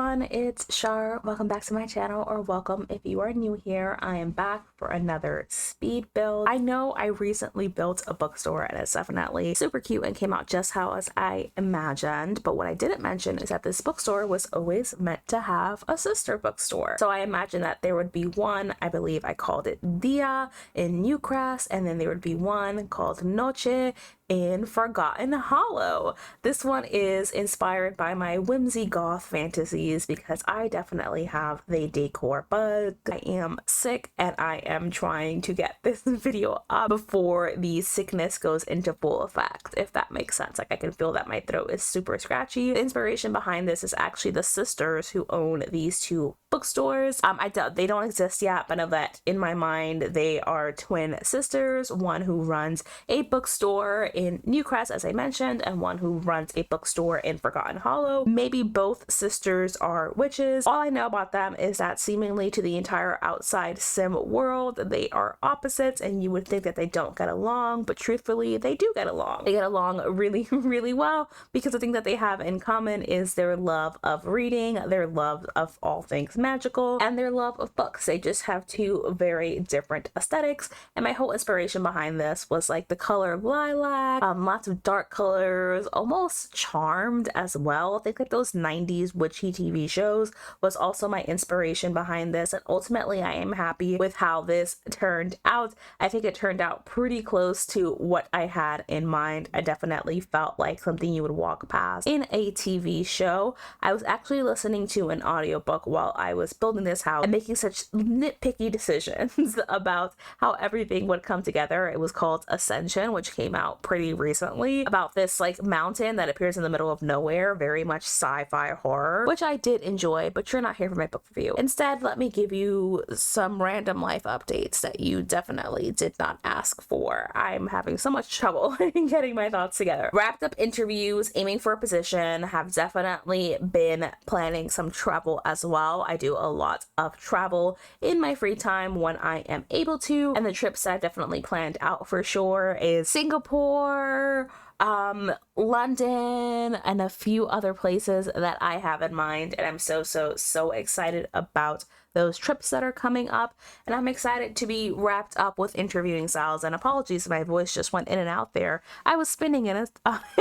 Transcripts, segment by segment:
everyone, it's Shar. Welcome back to my channel, or welcome if you are new here. I am back for another speed build. I know I recently built a bookstore and it's definitely super cute and came out just how as I imagined, but what I didn't mention is that this bookstore was always meant to have a sister bookstore. So I imagined that there would be one, I believe I called it Dia in Newcrest, and then there would be one called Noche in Forgotten Hollow. This one is inspired by my whimsy goth fantasies because I definitely have the decor bug. I am sick and I am trying to get this video up before the sickness goes into full effect, if that makes sense. Like, I can feel that my throat is super scratchy. The inspiration behind this is actually the sisters who own these two bookstores. I doubt they don't exist yet, but I know that in my mind they are twin sisters, one who runs a bookstore in Newcrest, as I mentioned, and one who runs a bookstore in Forgotten Hollow. Maybe both sisters are witches. All I know about them is that seemingly to the entire outside sim world, they are opposites, and you would think that they don't get along, but truthfully, they do get along. They get along really, really well because the thing that they have in common is their love of reading, their love of all things magical, and their love of books. They just have two very different aesthetics, and my whole inspiration behind this was like the color lilac, lots of dark colors, almost Charmed as well. I think like those 90s witchy TV shows was also my inspiration behind this, and ultimately I am happy with how this turned out. I think it turned out pretty close to what I had in mind. I definitely felt like something you would walk past in a TV show. I was actually listening to an audiobook while I was building this house and making such nitpicky decisions about how everything would come together. It was called Ascension, which came out pretty recently, about this like mountain that appears in the middle of nowhere, very much sci-fi horror, which I did enjoy, but you're not here for my book review. Instead, let me give you some random life updates that you definitely did not ask for. I'm having so much trouble getting my thoughts together. Wrapped up interviews, aiming for a position, have definitely been planning some travel as well. I do a lot of travel in my free time when I am able to, and the trips that I've definitely planned out for sure is Singapore, London, and a few other places that I have in mind, and I'm so excited about those trips that are coming up, and I'm excited to be wrapped up with interviewing styles. And apologies, my voice just went in and out there. I was spinning in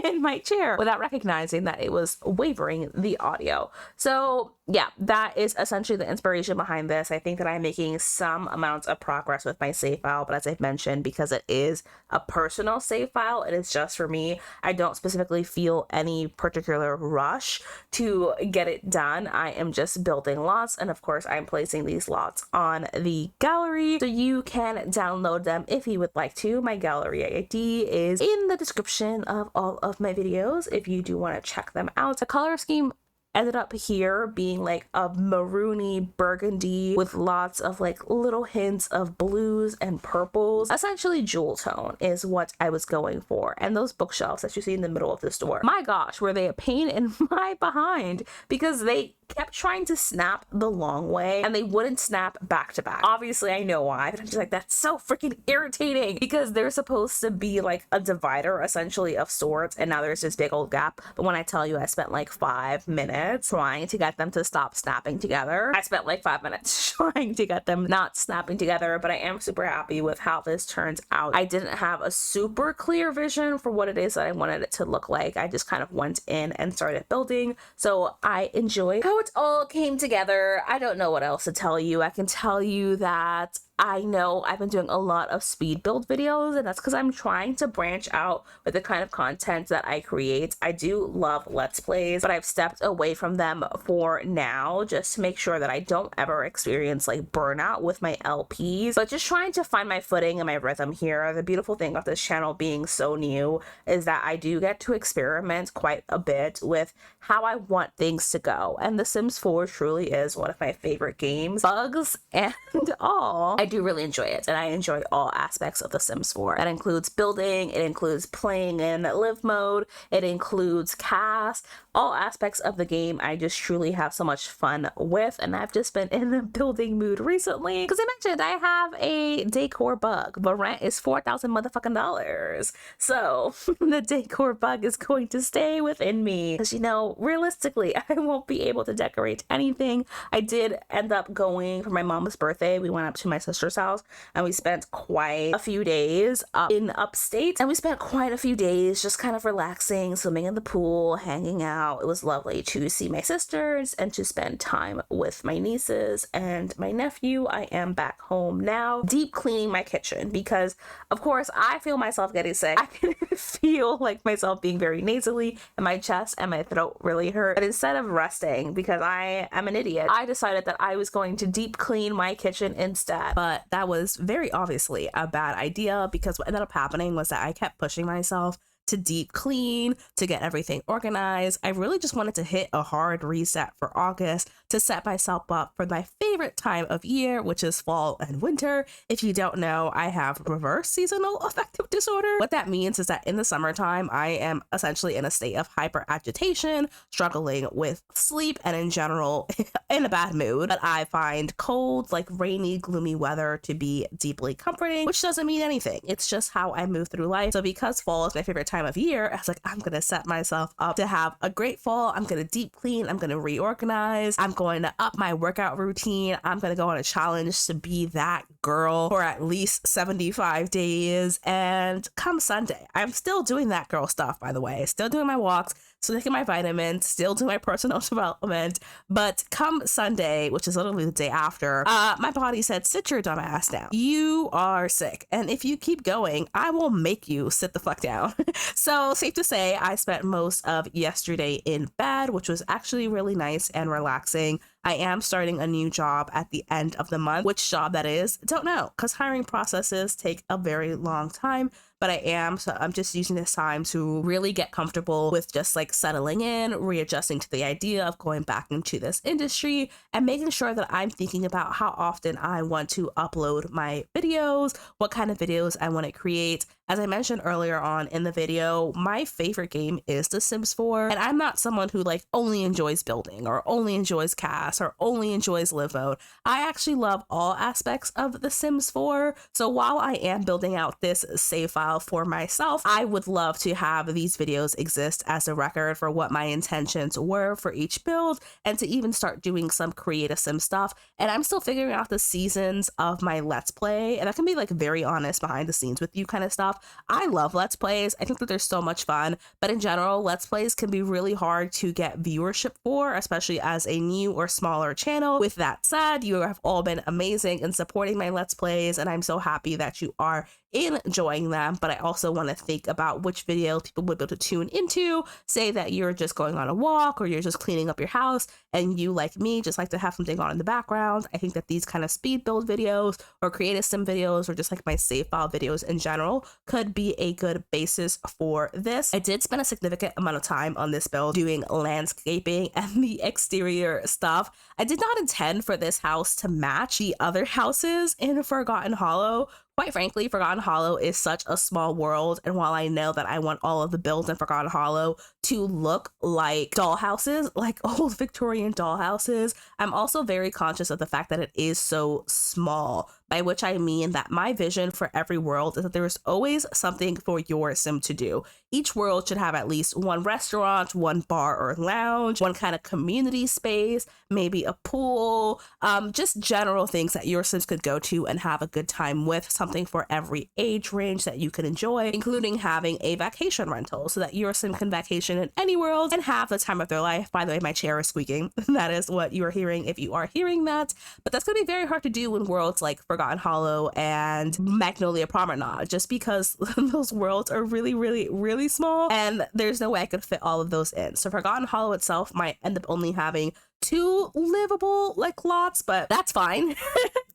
in my chair without recognizing that it was wavering the audio. So yeah, that is essentially the inspiration behind this. I think that I'm making some amounts of progress with my save file, but as I've mentioned, because it is a personal save file, it is just for me. I don't specifically feel any particular rush to get it done. I am just building lots, and of course I'm placing these lots on the gallery so you can download them if you would like to. My gallery ID is in the description of all of my videos if you do want to check them out. The color scheme ended up here being like a maroony burgundy with lots of like little hints of blues and purples. Essentially jewel tone is what I was going for. And those bookshelves that you see in the middle of the store, my gosh, were they a pain in my behind, because they kept trying to snap the long way and they wouldn't snap back to back. Obviously I know why, but I'm just like, that's so freaking irritating, because they're supposed to be like a divider essentially of sorts, and now there's this big old gap. But when I tell you I spent like 5 minutes trying to get them to stop snapping together, I spent like 5 minutes trying to get them not snapping together, but I am super happy with how this turns out. I didn't have a super clear vision for what it is that I wanted it to look like. I just kind of went in and started building, so I enjoyed how it all came together. I don't know what else to tell you. I can tell you that I know I've been doing a lot of speed build videos, and that's because I'm trying to branch out with the kind of content that I create. I do love Let's Plays, but I've stepped away from them for now just to make sure that I don't ever experience like burnout with my LPs, but just trying to find my footing and my rhythm here. The beautiful thing about this channel being so new is that I do get to experiment quite a bit with how I want things to go, and The Sims 4 truly is one of my favorite games, bugs and all. I I do really enjoy it, and I enjoy all aspects of The Sims 4. That includes building, it includes playing in live mode, it includes cast, all aspects of the game I just truly have so much fun with, and I've just been in the building mood recently. Because I mentioned I have a decor bug. The rent is $4,000 motherfucking dollars. So the decor bug is going to stay within me. Because, you know, realistically, I won't be able to decorate anything. I did end up going for my mom's birthday. We went up to my sister's house and we spent quite a few days up in upstate. And we spent quite a few days just kind of relaxing, swimming in the pool, hanging out. It was lovely to see my sisters and to spend time with my nieces and my nephew. I am back home now, deep cleaning my kitchen because, of course, I feel myself getting sick. I can feel like myself being very nasally and my chest and my throat really hurt. But instead of resting, because I am an idiot, I decided that I was going to deep clean my kitchen instead. But that was very obviously a bad idea because what ended up happening was that I kept pushing myself to deep clean, to get everything organized. I really just wanted to hit a hard reset for August to set myself up for my favorite time of year, which is fall and winter. If you don't know, I have reverse seasonal affective disorder. What that means is that in the summertime, I am essentially in a state of hyper agitation, struggling with sleep, and in general, in a bad mood. But I find cold, like rainy, gloomy weather to be deeply comforting, which doesn't mean anything. It's just how I move through life. So because fall is my favorite time of year, I was like, I'm gonna set myself up to have a great fall. I'm gonna deep clean, I'm gonna reorganize, I'm going to up my workout routine, I'm gonna go on a challenge to be that girl for at least 75 days. And come Sunday, I'm still doing that girl stuff, by the way, still doing my walks, still taking my vitamins, still doing my personal development. But come Sunday, which is literally the day after, my body said, sit your dumb ass down. You are sick. And if you keep going, I will make you sit the fuck down. So safe to say, I spent most of yesterday in bed, which was actually really nice and relaxing. I am starting a new job at the end of the month. Which job that is, don't know, because hiring processes take a very long time. But so I'm just using this time to really get comfortable with just like settling in, readjusting to the idea of going back into this industry, and making sure that I'm thinking about how often I want to upload my videos, what kind of videos I want to create. As I mentioned earlier on in the video, my favorite game is The Sims 4, and I'm not someone who like only enjoys building or only enjoys cast or only enjoys live mode. I actually love all aspects of The Sims 4. So while I am building out this save file for myself, I would love to have these videos exist as a record for what my intentions were for each build, and to even start doing some creative sim stuff. And I'm still figuring out the seasons of my Let's Play, and I can be like very honest behind the scenes with you kind of stuff. I love Let's Plays. I think that they're so much fun, but in general, Let's Plays can be really hard to get viewership for, especially as a new or smaller channel. With that said, you have all been amazing in supporting my Let's Plays, and I'm so happy that you are enjoying them. But I also want to think about which videos people would be able to tune into. Say that you're just going on a walk or you're just cleaning up your house and you, like me, just like to have something on in the background. I think that these kind of speed build videos or creative sim videos or just like my save file videos in general could be a good basis for this. I did spend a significant amount of time on this build doing landscaping and the exterior stuff. I did not intend for this house to match the other houses in Forgotten Hollow. Quite frankly, Forgotten Hollow is such a small world, and while I know that I want all of the builds in Forgotten Hollow to look like dollhouses, like old Victorian dollhouses, I'm also very conscious of the fact that it is so small, by which I mean that my vision for every world is that there is always something for your sim to do. Each world should have at least one restaurant, one bar or lounge, one kind of community space, maybe a pool, just general things that your sims could go to and have a good time with, something for every age range that you can enjoy, including having a vacation rental so that your sim can vacation in any world and have the time of their life. By the way, my chair is squeaking. That is what you are hearing if you are hearing that. But that's going to be very hard to do in worlds like Forgotten Hollow and Magnolia Promenade, just because those worlds are really, really, really small, and there's no way I could fit all of those in. So Forgotten Hollow itself might end up only having 2 livable like lots, but that's fine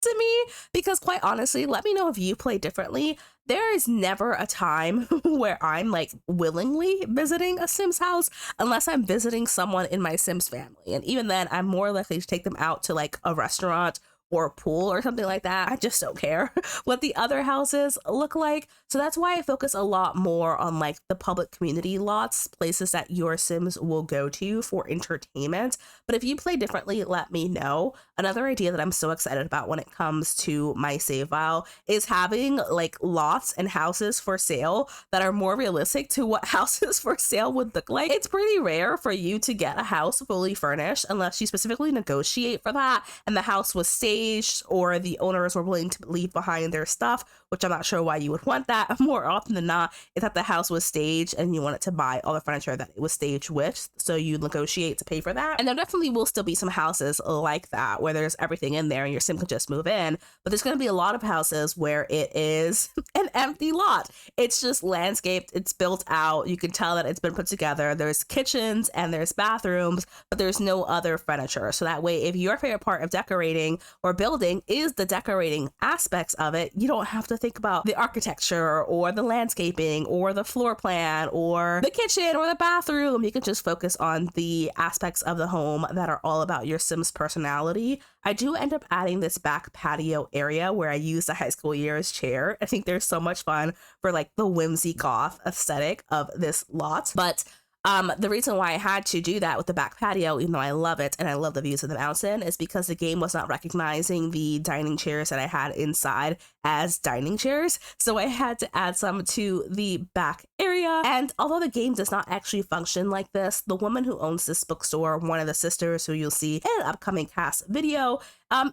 to me, because quite honestly, let me know if you play differently. There is never a time where I'm like willingly visiting a Sims house unless I'm visiting someone in my Sims family. And even then, I'm more likely to take them out to like a restaurant or a pool or something like that. I just don't care what the other houses look like. So that's why I focus a lot more on like the public community lots, places that your Sims will go to for entertainment. But if you play differently, let me know. Another idea that I'm so excited about when it comes to my save file is having like lots and houses for sale that are more realistic to what houses for sale would look like. It's pretty rare for you to get a house fully furnished unless you specifically negotiate for that and the house was staged or the owners were willing to leave behind their stuff, which I'm not sure why you would want that. More often than not, is that the house was staged and you wanted to buy all the furniture that it was staged with, so you negotiate to pay for that. And there definitely will still be some houses like that where there's everything in there and your sim can just move in, but there's going to be a lot of houses where it is an empty lot. It's just landscaped, it's built out, you can tell that it's been put together, there's kitchens and there's bathrooms, but there's no other furniture. So that way, if your favorite part of decorating or building is the decorating aspects of it, you don't have to think about the architecture or the landscaping or the floor plan or the kitchen or the bathroom. You can just focus on the aspects of the home that are all about your Sim's personality. I do end up adding this back patio area where I use the high school years chair. I think there's so much fun for like the whimsy goth aesthetic of this lot. But the reason why I had to do that with the back patio, even though I love it and I love the views of the mountain, is because the game was not recognizing the dining chairs that I had inside as dining chairs. So I had to add some to the back area. And although the game does not actually function like this, the woman who owns this bookstore, one of the sisters who you'll see in an upcoming cast video,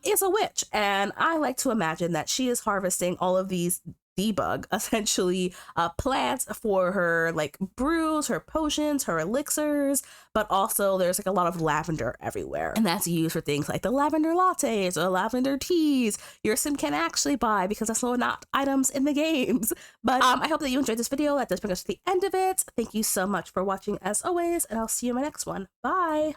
is a witch. And I like to imagine that she is harvesting all of these debug essentially plants for her like brews, her potions, her elixirs, but also there's like a lot of lavender everywhere, and that's used for things like the lavender lattes or lavender teas your sim can actually buy because that's not items in the games. But I hope that you enjoyed this video. That does bring us to the end of it. Thank you so much for watching as always, and I'll see you in my next one. Bye.